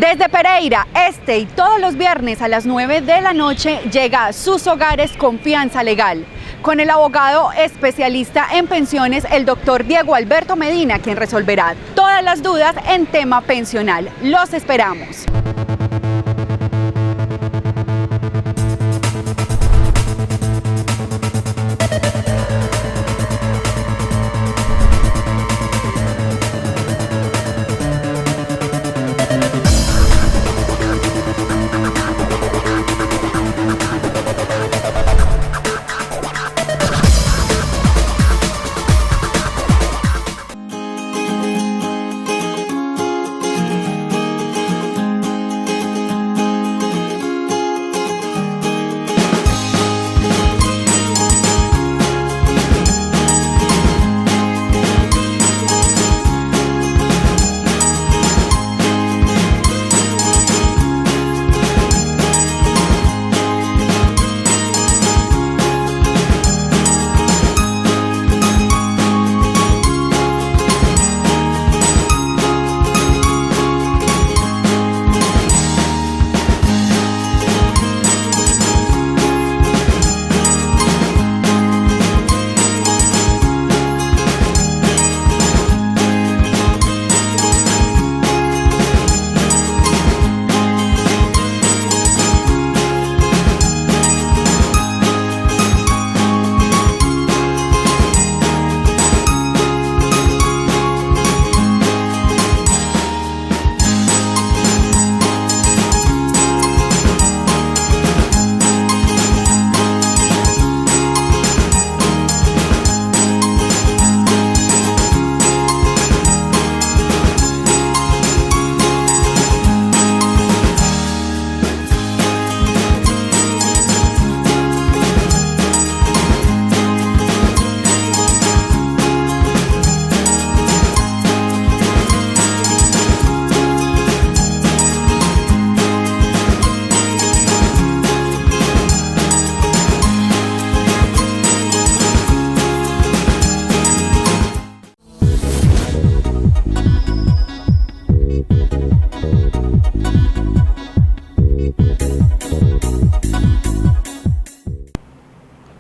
Desde Pereira, este y todos los viernes a las 9 de la noche llega a sus hogares Confianza Legal, con el abogado especialista en pensiones, el doctor Diego Alberto Medina, quien resolverá todas las dudas en tema pensional. Los esperamos.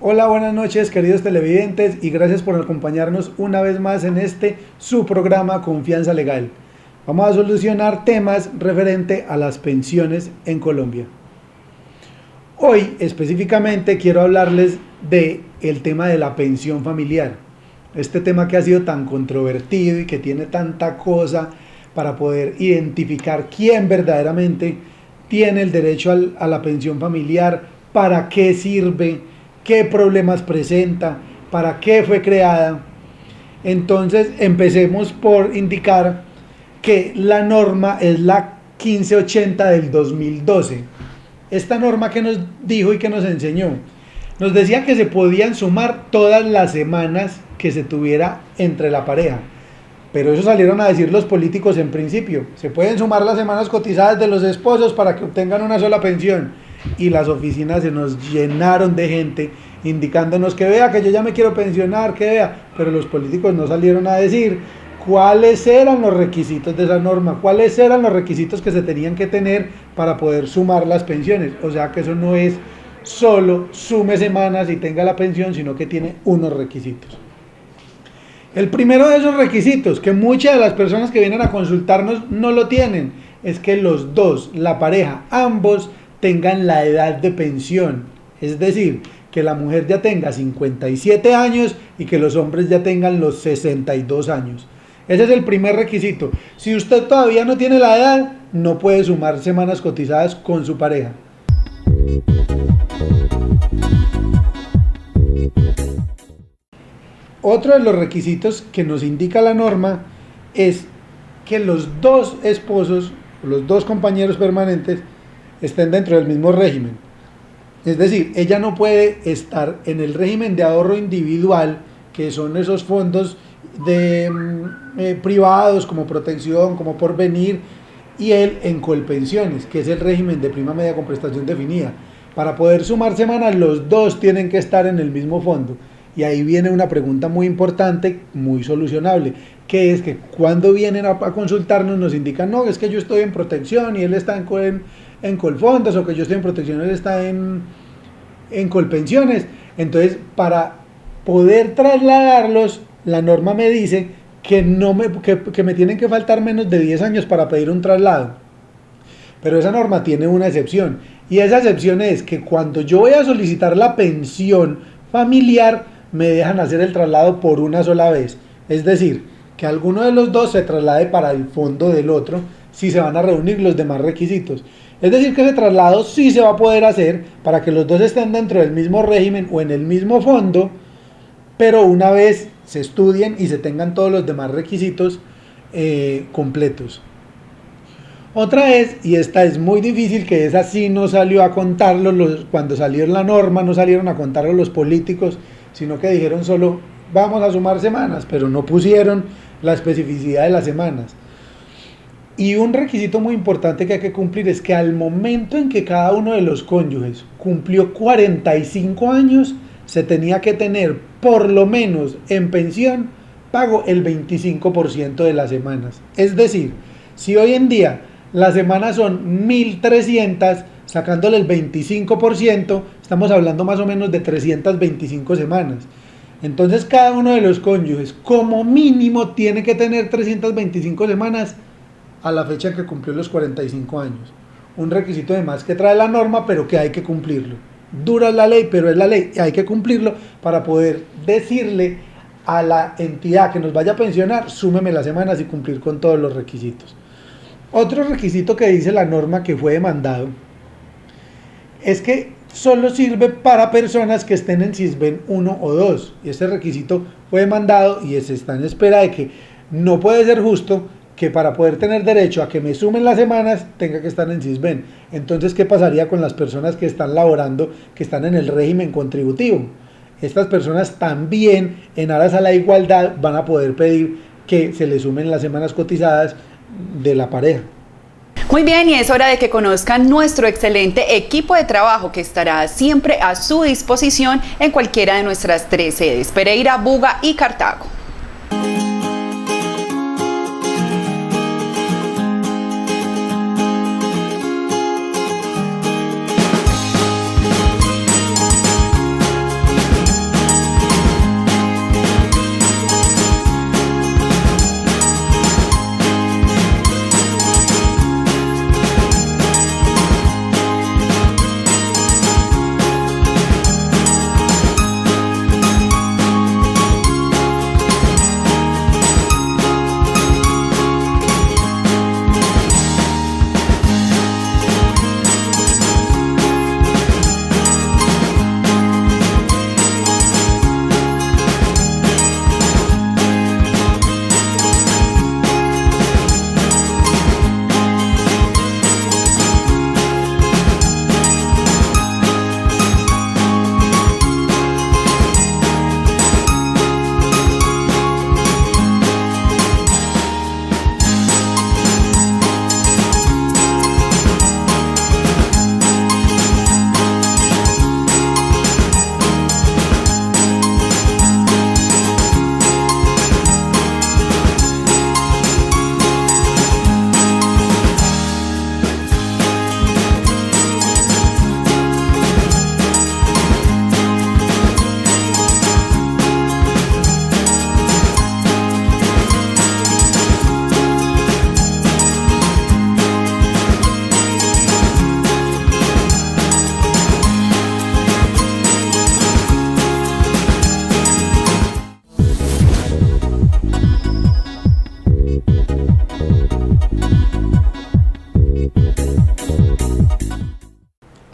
Hola, buenas noches queridos televidentes y gracias por acompañarnos una vez más en su programa Confianza Legal. Vamos a solucionar temas referente a las pensiones en Colombia. Hoy específicamente quiero hablarles del tema de la pensión familiar. Este tema que ha sido tan controvertido y que tiene tanta cosa para poder identificar quién verdaderamente tiene el derecho a la pensión familiar, para qué sirve, qué problemas presenta, para qué fue creada. Entonces empecemos por indicar que la norma es la 1580 del 2012. Esta norma que nos dijo y que nos enseñó, nos decía que se podían sumar todas las semanas que se tuviera entre la pareja. Pero eso salieron a decir los políticos en principio. Se pueden sumar las semanas cotizadas de los esposos para que obtengan una sola pensión. Y las oficinas se nos llenaron de gente indicándonos que vea que yo ya me quiero pensionar, que vea. Pero los políticos no salieron a decir cuáles eran los requisitos de esa norma, cuáles eran los requisitos que se tenían que tener para poder sumar las pensiones. O sea que eso no es solo sume semanas y tenga la pensión, sino que tiene unos requisitos. El primero de esos requisitos, que muchas de las personas que vienen a consultarnos no lo tienen, es que los dos, la pareja, ambos tengan la edad de pensión. Es decir, que la mujer ya tenga 57 años y que los hombres ya tengan los 62 años. Ese es el primer requisito. Si usted todavía no tiene la edad, no puede sumar semanas cotizadas con su pareja. Otro de los requisitos que nos indica la norma es que los dos esposos, los dos compañeros permanentes, estén dentro del mismo régimen. Es decir, ella no puede estar en el régimen de ahorro individual, que son esos fondos privados como Protección, como Porvenir, y él en Colpensiones, que es el régimen de prima media con prestación definida. Para poder sumar semanas, los dos tienen que estar en el mismo fondo. Y ahí viene una pregunta muy importante, muy solucionable. que es que cuando vienen a consultarnos nos indican, no, es que yo estoy en protección y él está en Colfondos, o que yo estoy en protección y él está en Colpensiones. Entonces, para poder trasladarlos, la norma me dice que me tienen que faltar menos de 10 años para pedir un traslado. Pero esa norma tiene una excepción, y esa excepción es que cuando yo voy a solicitar la pensión familiar, me dejan hacer el traslado por una sola vez. Es decir, que alguno de los dos se traslade para el fondo del otro si se van a reunir los demás requisitos. Es decir, que ese traslado sí se va a poder hacer para que los dos estén dentro del mismo régimen o en el mismo fondo, pero una vez se estudien y se tengan todos los demás requisitos completos. Otra es, y esta es muy difícil, que esa sí no salió a contarlo, cuando salió la norma no salieron a contarlo los políticos, sino que dijeron solo vamos a sumar semanas, pero no pusieron la especificidad de las semanas. Y un requisito muy importante que hay que cumplir es que al momento en que cada uno de los cónyuges cumplió 45 años, se tenía que tener por lo menos en pensión pago el 25% de las semanas. Es decir, si hoy en día las semanas son 1.300, sacándole el 25%, estamos hablando más o menos de 325 semanas. Entonces cada uno de los cónyuges como mínimo tiene que tener 325 semanas a la fecha en que cumplió los 45 años. Un requisito de más que trae la norma, pero que hay que cumplirlo. Dura la ley, pero es la ley y hay que cumplirlo para poder decirle a la entidad que nos vaya a pensionar, súmeme las semanas y cumplir con todos los requisitos. Otro requisito que dice la norma que fue demandado es que solo sirve para personas que estén en SISBEN 1 o 2, y este requisito fue demandado y se está en espera de que no puede ser justo que para poder tener derecho a que me sumen las semanas tenga que estar en SISBEN. Entonces, ¿qué pasaría con las personas que están laborando, que están en el régimen contributivo? Estas personas también, en aras a la igualdad, van a poder pedir que se les sumen las semanas cotizadas de la pareja. Muy bien, y es hora de que conozcan nuestro excelente equipo de trabajo que estará siempre a su disposición en cualquiera de nuestras 3 sedes, Pereira, Buga y Cartago.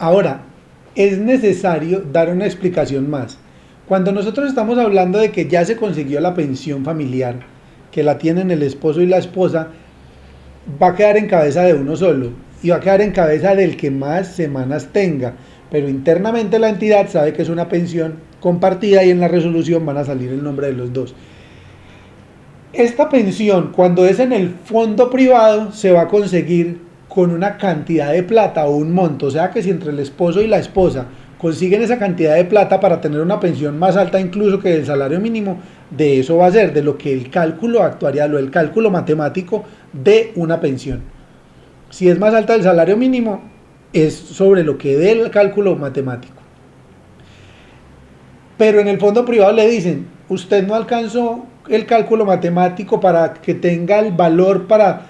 Ahora, es necesario dar una explicación más. Cuando nosotros estamos hablando de que ya se consiguió la pensión familiar, que la tienen el esposo y la esposa, va a quedar en cabeza de uno solo y va a quedar en cabeza del que más semanas tenga, pero internamente la entidad sabe que es una pensión compartida y en la resolución van a salir el nombre de los dos. Esta pensión, cuando es en el fondo privado, se va a conseguir con una cantidad de plata o un monto, o sea que si entre el esposo y la esposa consiguen esa cantidad de plata para tener una pensión más alta incluso que el salario mínimo, de eso va a ser, de lo que el cálculo actuarial o el cálculo matemático de una pensión. Si es más alta el salario mínimo, es sobre lo que dé el cálculo matemático. Pero en el fondo privado le dicen, usted no alcanzó el cálculo matemático para que tenga el valor para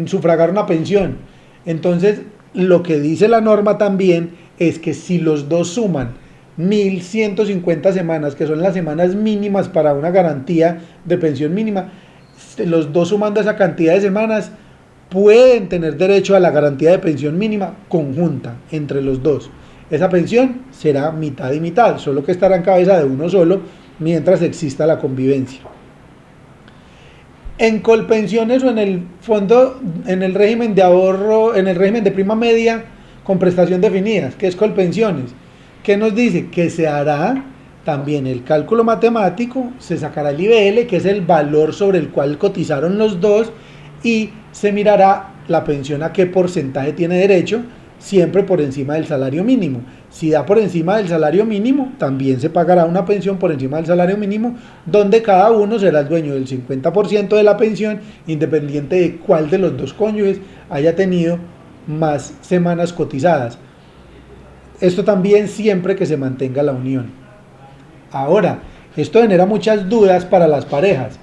sufragar una pensión. Entonces, lo que dice la norma también es que si los dos suman 1.150 semanas, que son las semanas mínimas para una garantía de pensión mínima, los dos sumando esa cantidad de semanas pueden tener derecho a la garantía de pensión mínima conjunta entre los dos. Esa pensión será mitad y mitad, solo que estará en cabeza de uno solo mientras exista la convivencia. En Colpensiones o en el fondo, en el régimen de ahorro, en el régimen de prima media con prestación definidas, que es Colpensiones, ¿qué nos dice? Que se hará también el cálculo matemático, se sacará el IBL, que es el valor sobre el cual cotizaron los dos, y se mirará la pensión a qué porcentaje tiene derecho, siempre por encima del salario mínimo. Si da por encima del salario mínimo, también se pagará una pensión por encima del salario mínimo, donde cada uno será el dueño del 50% de la pensión, independiente de cuál de los dos cónyuges haya tenido más semanas cotizadas. Esto también siempre que se mantenga la unión. Ahora, esto genera muchas dudas para las parejas.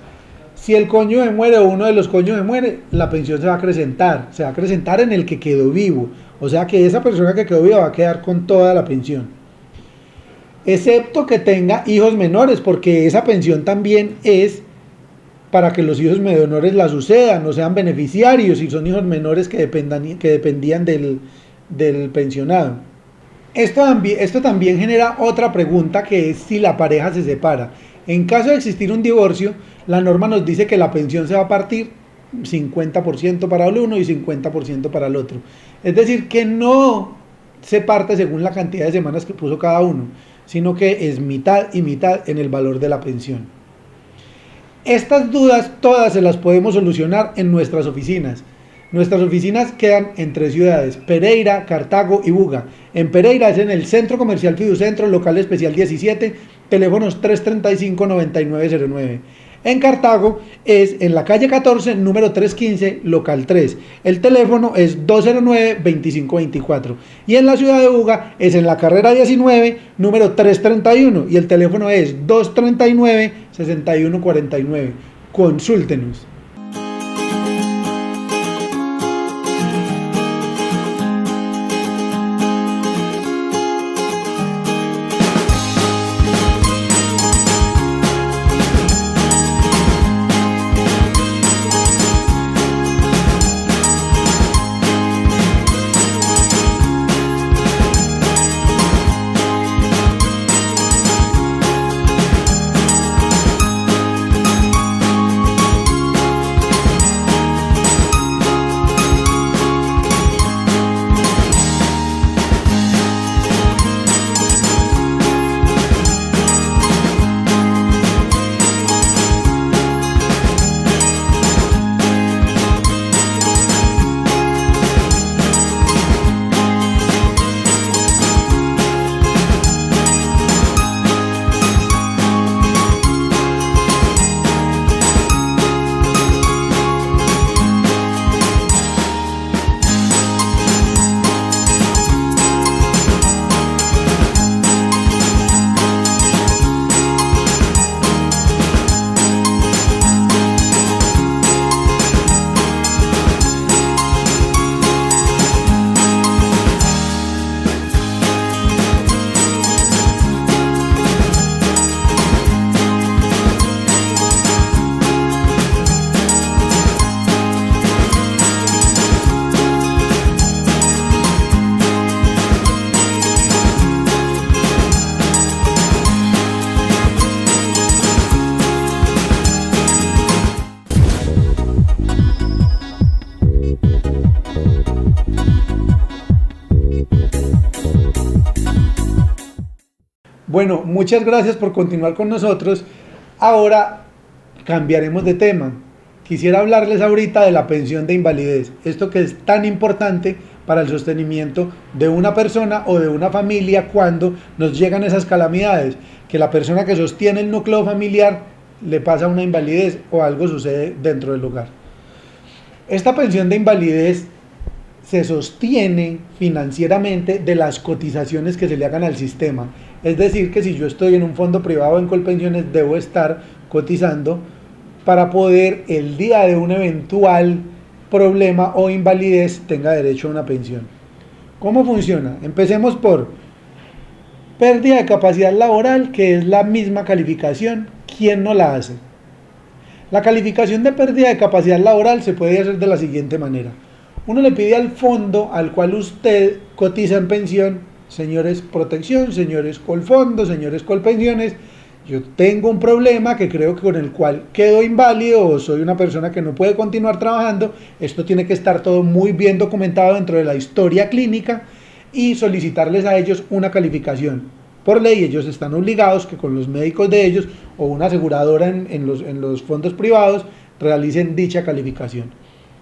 Si el cónyuge muere o uno de los cónyuges muere, la pensión se va a acrecentar en el que quedó vivo. O sea que esa persona que quedó viva va a quedar con toda la pensión. Excepto que tenga hijos menores, porque esa pensión también es para que los hijos menores la sucedan, o sean beneficiarios, si son hijos menores que dependían del pensionado. Esto también genera otra pregunta, que es si la pareja se separa. En caso de existir un divorcio, la norma nos dice que la pensión se va a partir 50% para el uno y 50% para el otro. Es decir, que no se parte según la cantidad de semanas que puso cada uno, sino que es mitad y mitad en el valor de la pensión. Estas dudas todas se las podemos solucionar en nuestras oficinas. Nuestras oficinas quedan en 3 ciudades: Pereira, Cartago y Buga. En Pereira es en el Centro Comercial Fiducentro, local especial 17, teléfonos 335-9909. En Cartago es en la calle 14, número 315, local 3. El teléfono es 209-2524. Y en la ciudad de Buga es en la carrera 19, número 331. Y el teléfono es 239-6149. Consúltenos. Bueno, muchas gracias por continuar con nosotros. Ahora cambiaremos de tema. Quisiera hablarles ahorita de la pensión de invalidez, esto que es tan importante para el sostenimiento de una persona o de una familia cuando nos llegan esas calamidades, que la persona que sostiene el núcleo familiar le pasa una invalidez o algo sucede dentro del hogar. Esta pensión de invalidez se sostiene financieramente de las cotizaciones que se le hagan al sistema. Es decir, que si yo estoy en un fondo privado en Colpensiones, debo estar cotizando para poder, el día de un eventual problema o invalidez, tenga derecho a una pensión. ¿Cómo funciona? Empecemos por pérdida de capacidad laboral, que es la misma calificación. ¿Quién no la hace? La calificación de pérdida de capacidad laboral se puede hacer de la siguiente manera. Uno le pide al fondo al cual usted cotiza en pensión: señores Protección, señores Colfondo, señores Colpensiones, yo tengo un problema que creo que con el cual quedo inválido o soy una persona que no puede continuar trabajando. Esto tiene que estar todo muy bien documentado dentro de la historia clínica y solicitarles a ellos una calificación. Por ley ellos están obligados que con los médicos de ellos o una aseguradora en los fondos privados realicen dicha calificación.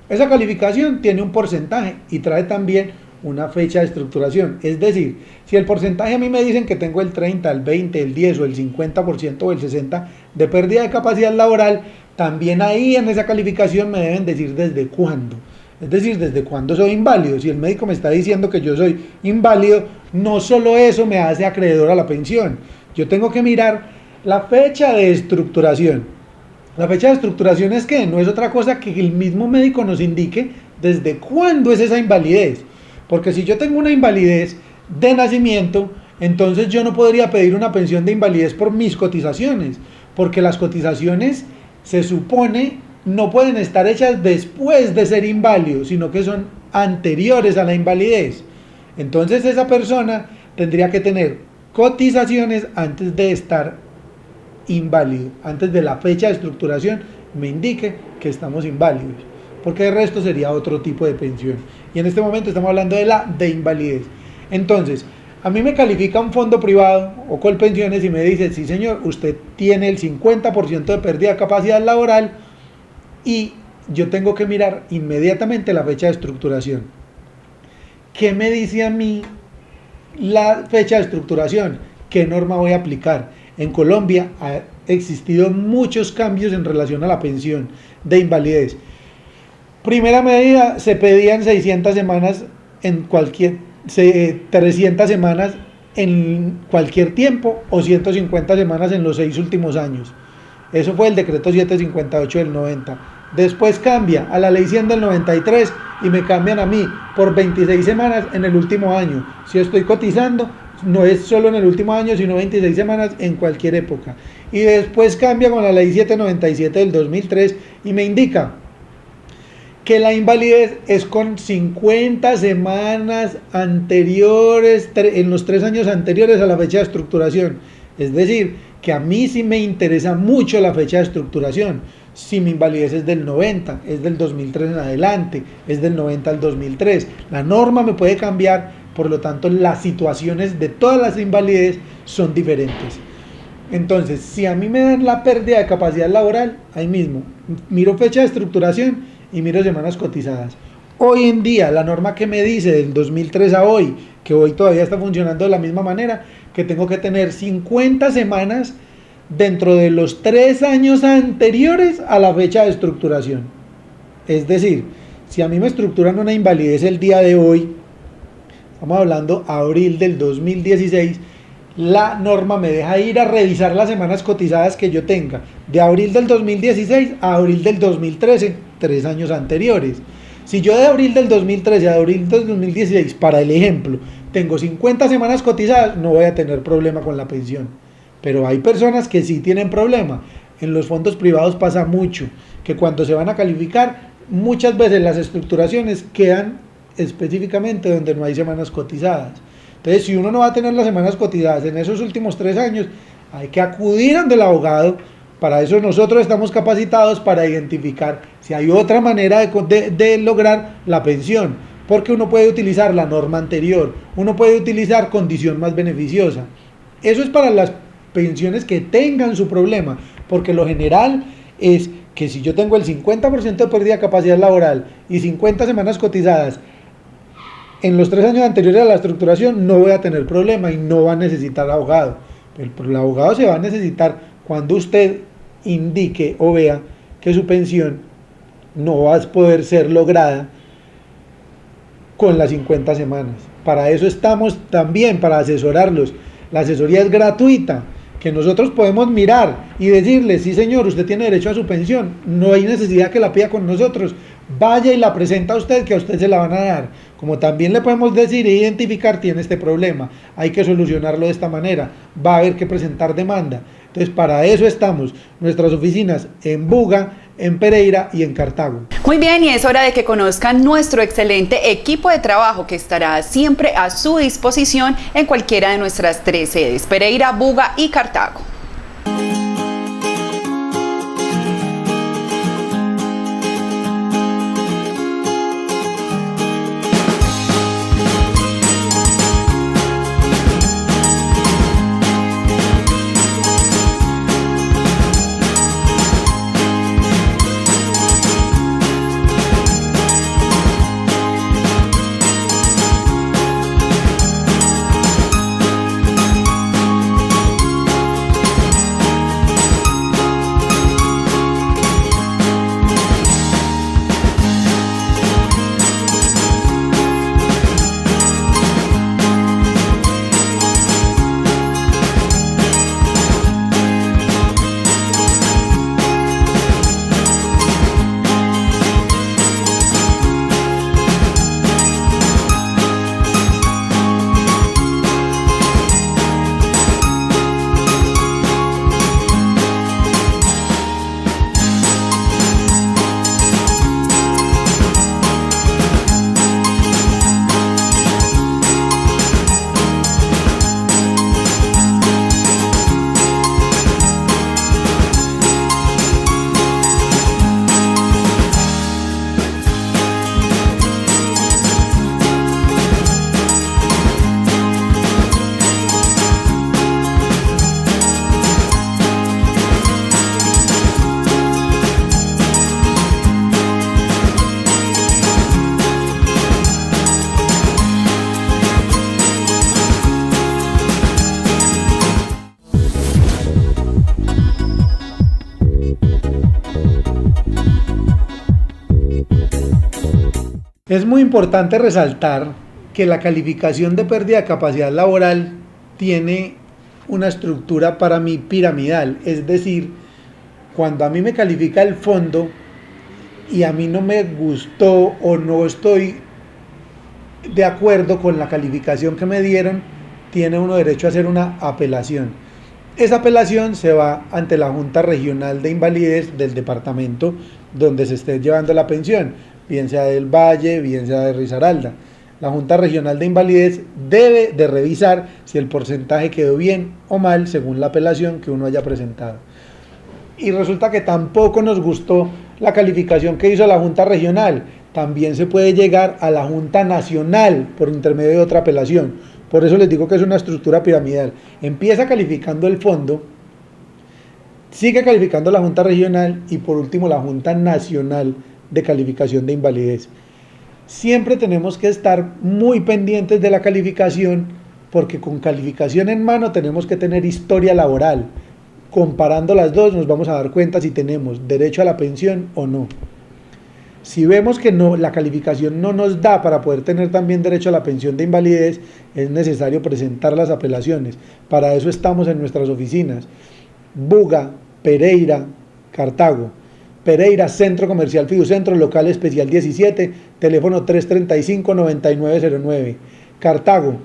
Esa calificación tiene un porcentaje y trae también una fecha de estructuración. Es decir, si el porcentaje a mí me dicen que tengo el 30, el 20, el 10 o el 50% o el 60% de pérdida de capacidad laboral, también ahí en esa calificación me deben decir desde cuándo. Es decir, desde cuándo soy inválido. Si el médico me está diciendo que yo soy inválido, no solo eso me hace acreedor a la pensión. Yo tengo que mirar la fecha de estructuración. La fecha de estructuración es que no es otra cosa que el mismo médico nos indique desde cuándo es esa invalidez. Porque si yo tengo una invalidez de nacimiento, entonces yo no podría pedir una pensión de invalidez por mis cotizaciones, porque las cotizaciones se supone no pueden estar hechas después de ser inválido, sino que son anteriores a la invalidez. Entonces esa persona tendría que tener cotizaciones antes de estar inválido, antes de la fecha de estructuración me indique que estamos inválidos, porque el resto sería otro tipo de pensión. Y en este momento estamos hablando de la de invalidez. Entonces, a mí me califica un fondo privado o Colpensiones y me dice: sí señor, usted tiene el 50% de pérdida de capacidad laboral, y yo tengo que mirar inmediatamente la fecha de estructuración. ¿Qué me dice a mí la fecha de estructuración? ¿Qué norma voy a aplicar? En Colombia ha existido muchos cambios en relación a la pensión de invalidez. Primera medida, se pedían 600 semanas en cualquier, 300 semanas en cualquier tiempo o 150 semanas en los 6 últimos años. Eso fue el decreto 758 del 90. Después cambia a la ley 100 del 93 y me cambian a mí por 26 semanas en el último año. Si estoy cotizando, no es solo en el último año, sino 26 semanas en cualquier época. Y después cambia con la ley 797 del 2003 y me indica que la invalidez es con 50 semanas anteriores, en los 3 años anteriores a la fecha de estructuración. Es decir, que a mí sí me interesa mucho la fecha de estructuración. Si mi invalidez es del 90, es del 2003 en adelante, es del 90 al 2003. La norma me puede cambiar, por lo tanto las situaciones de todas las invalidez son diferentes. Entonces, si a mí me dan la pérdida de capacidad laboral, ahí mismo miro fecha de estructuración y miro semanas cotizadas. Hoy en día, la norma que me dice del 2003 a hoy, que hoy todavía está funcionando de la misma manera, que tengo que tener 50 semanas dentro de los 3 años anteriores a la fecha de estructuración. Es decir, si a mí me estructuran una invalidez el día de hoy, estamos hablando abril del 2016, la norma me deja ir a revisar las semanas cotizadas que yo tenga de abril del 2016 a abril del 2013, 3 años anteriores. Si yo de abril del 2013 a abril del 2016, para el ejemplo, tengo 50 semanas cotizadas, no voy a tener problema con la pensión. Pero hay personas que sí tienen problema. En los fondos privados pasa mucho, que cuando se van a calificar, muchas veces las estructuraciones quedan específicamente donde no hay semanas cotizadas. Entonces, si uno no va a tener las semanas cotizadas en esos últimos 3 años, hay que acudir ante el abogado. Para eso nosotros estamos capacitados para identificar si hay otra manera de lograr la pensión, porque uno puede utilizar la norma anterior, uno puede utilizar condición más beneficiosa. Eso es para las pensiones que tengan su problema, porque lo general es que si yo tengo el 50% de pérdida de capacidad laboral y 50 semanas cotizadas en los 3 años anteriores a la estructuración, no voy a tener problema y no va a necesitar abogado. Pero el abogado se va a necesitar cuando usted indique o vea que su pensión no va a poder ser lograda con las 50 semanas. Para eso estamos también, para asesorarlos. La asesoría es gratuita, que nosotros podemos mirar y decirle, sí señor, usted tiene derecho a su pensión, no hay necesidad que la pida con nosotros, vaya y la presenta a usted, que a usted se la van a dar. Como también le podemos decir e identificar, tiene este problema, hay que solucionarlo de esta manera, va a haber que presentar demanda. Entonces, para eso estamos, nuestras oficinas en Buga, en Pereira y en Cartago. Muy bien, y es hora de que conozcan nuestro excelente equipo de trabajo que estará siempre a su disposición en cualquiera de nuestras 3 sedes, Pereira, Buga y Cartago. Es muy importante resaltar que la calificación de pérdida de capacidad laboral tiene una estructura para mí piramidal, es decir, cuando a mí me califica el fondo y a mí no me gustó o no estoy de acuerdo con la calificación que me dieron, tiene uno derecho a hacer una apelación. Esa apelación se va ante la Junta Regional de Invalidez del departamento donde se esté llevando la pensión, bien sea del Valle, bien sea de Risaralda. La Junta Regional de Invalidez debe de revisar si el porcentaje quedó bien o mal según la apelación que uno haya presentado. Y resulta que tampoco nos gustó la calificación que hizo la Junta Regional. También se puede llegar a la Junta Nacional por intermedio de otra apelación. Por eso les digo que es una estructura piramidal. Empieza calificando el fondo, sigue calificando la Junta Regional y por último la Junta Nacional de Calificación de Invalidez. Siempre tenemos que estar muy pendientes de la calificación, porque con calificación en mano tenemos que tener historia laboral. Comparando las dos nos vamos a dar cuenta si tenemos derecho a la pensión o no. Si vemos que no, la calificación no nos da para poder tener también derecho a la pensión de invalidez, es necesario presentar las apelaciones. Para eso estamos en nuestras oficinas. Buga, Pereira, Cartago. Pereira, Centro Comercial Fiducentro, local especial 17, teléfono 335-9909. Cartago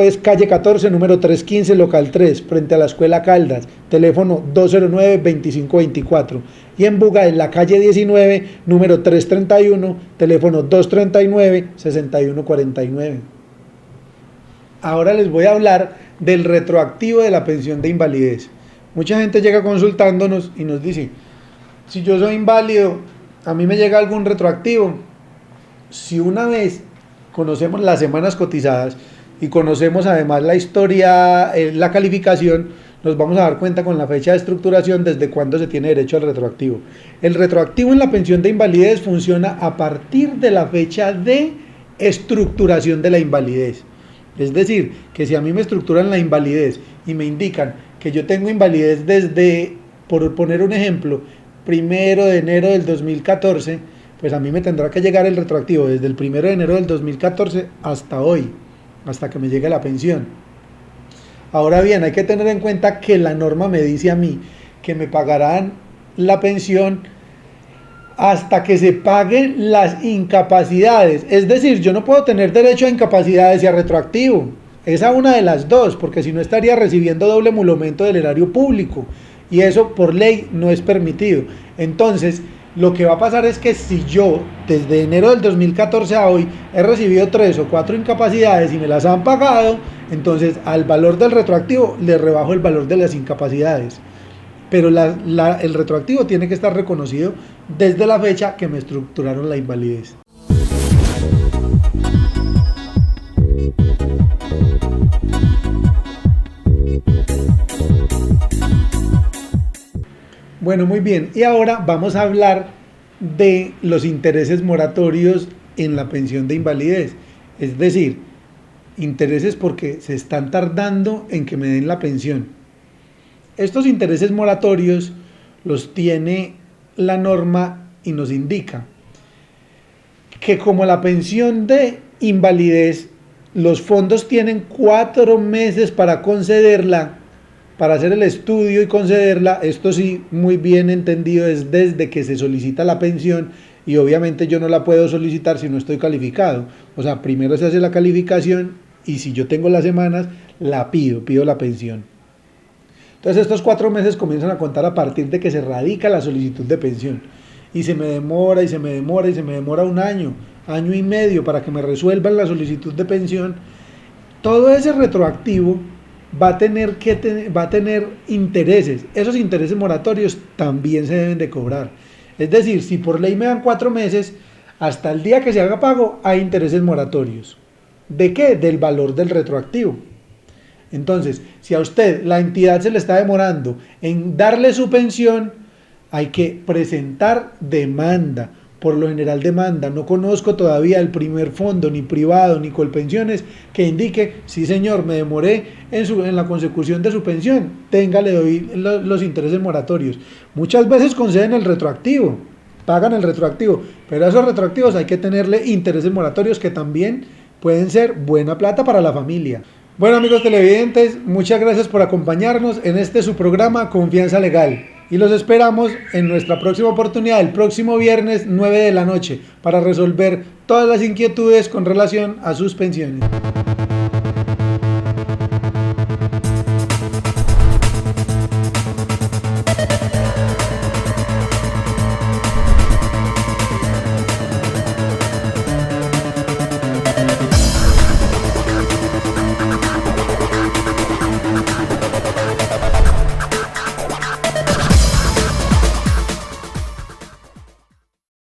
es calle 14, número 315, local 3, frente a la Escuela Caldas, teléfono 209-2524. Y en Buga, en la calle 19, número 331, teléfono 239-6149. Ahora les voy a hablar del retroactivo de la pensión de invalidez. Mucha gente llega consultándonos y nos dice: si yo soy inválido, a mí me llega algún retroactivo. Si una vez conocemos las semanas cotizadas y conocemos además la historia, la calificación, nos vamos a dar cuenta con la fecha de estructuración desde cuándo se tiene derecho al retroactivo. El retroactivo en la pensión de invalidez funciona a partir de la fecha de estructuración de la invalidez. Es decir, que si a mí me estructuran la invalidez y me indican que yo tengo invalidez desde por poner un ejemplo, 1 de enero del 2014, pues a mí me tendrá que llegar el retroactivo desde el 1 de enero del 2014 hasta hoy, hasta que me llegue la pensión. Ahora bien, hay que tener en cuenta que la norma me dice a mí que me pagarán la pensión hasta que se paguen las incapacidades. Es decir, yo no puedo tener derecho a incapacidades y a retroactivo. Esa una de las dos, porque si no estaría recibiendo doble emolumento del erario público. Y eso por ley no es permitido. Entonces, lo que va a pasar es que si yo, desde enero del 2014 a hoy, he recibido 3 o 4 incapacidades y me las han pagado, entonces al valor del retroactivo le rebajo el valor de las incapacidades. Pero el retroactivo tiene que estar reconocido desde la fecha que me estructuraron la invalidez. Bueno, muy bien. Y ahora vamos a hablar de los intereses moratorios en la pensión de invalidez. Es decir, intereses porque se están tardando en que me den la pensión. Estos intereses moratorios los tiene la norma y nos indica que como la pensión de invalidez, los fondos tienen 4 meses para concederla, para hacer el estudio y concederla. Esto sí, muy bien entendido, es desde que se solicita la pensión, y obviamente yo no la puedo solicitar si no estoy calificado. O sea, primero se hace la calificación y si yo tengo las semanas, la pido la pensión. Entonces estos 4 meses comienzan a contar a partir de que se radica la solicitud de pensión. Y se me demora, y se me demora, y se me demora un año y medio para que me resuelvan la solicitud de pensión. Todo ese retroactivo va a tener intereses. Esos intereses moratorios también se deben de cobrar. Es decir, si por ley me dan 4 meses, hasta el día que se haga pago hay intereses moratorios. ¿De qué? Del valor del retroactivo. Entonces, si a usted la entidad se le está demorando en darle su pensión, hay que presentar demanda. Por lo general demanda. No conozco todavía el primer fondo, ni privado, ni Colpensiones, que indique, sí señor, me demoré en la consecución de su pensión, le doy los intereses moratorios. Muchas veces conceden el retroactivo, pagan el retroactivo, pero a esos retroactivos hay que tenerle intereses moratorios que también pueden ser buena plata para la familia. Bueno, amigos televidentes, muchas gracias por acompañarnos en su programa Confianza Legal. Y los esperamos en nuestra próxima oportunidad, el próximo viernes 9 de la noche, para resolver todas las inquietudes con relación a sus pensiones.